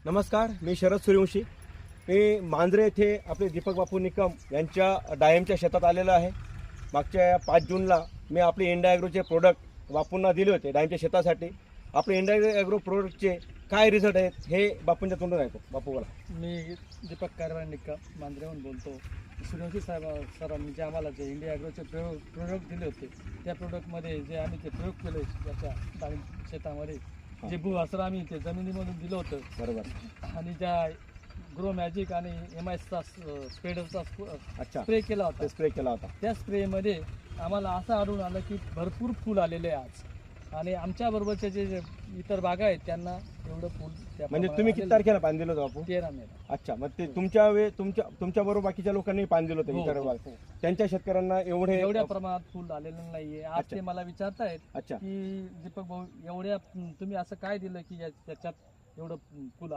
नमस्कार, मी शरद सूर्यवंशी. मी मांजरे येथे आपले दीपक बापू निकम यांच्या डाळिंबच्या शेतात आलेलो आहे. मागच्या 5 जूनला मी आपले इंडिया ॲग्रोचे प्रोडक्ट बापूंना दिले होते डाळिंबच्या शेतासाठी. आपले इंडिया ॲग्रो प्रोडक्टचे काय रिझल्ट आहेत हे बापूंच्या तोंडून ऐकू. बापू बोला. मी दीपक कारभार निकम मांजरेहून बोलतो. सूर्यवंशी सरांनी जे आम्हाला जे इंडिया ॲग्रोचे प्रोडक्ट दिले होते त्या प्रोडक्टमध्ये जे आम्ही ते प्रयोग केले त्याच्या डाळिंब शेतामध्ये जे भूआसरा आम्ही ते जमिनीमधून दिलं होतं बरोबर. आणि ज्या ग्रो मॅजिक आणि MISचा स्प्रेडरचा अच्छा, स्प्रे केला होता स्प्रे केला होता. त्या स्प्रेमध्ये आम्हाला असं आढळून आलं की भरपूर फूल आलेले आहे आज. आणि आमच्या बरोबरचे जे इतर बागा आहेत त्यांना एवढं फूल म्हणजे तुम्ही किती तारखेला पाणी दिलं होतं बापू? 13 मेला. अच्छा, मग ते तुमच्या बरोबर बाकीच्या लोकांनी पाणी दिलं होतं इतर बाग. हो. त्यांच्या शेतकऱ्यांना एवढ्या प्रमाणात फुल आलेलं नाहीये. आज अच्छा. ते मला विचारतायत अच्छा, की दीपक भाऊ एवढ्या तुम्ही असं काय दिलं की त्याच्यात एवढं फुल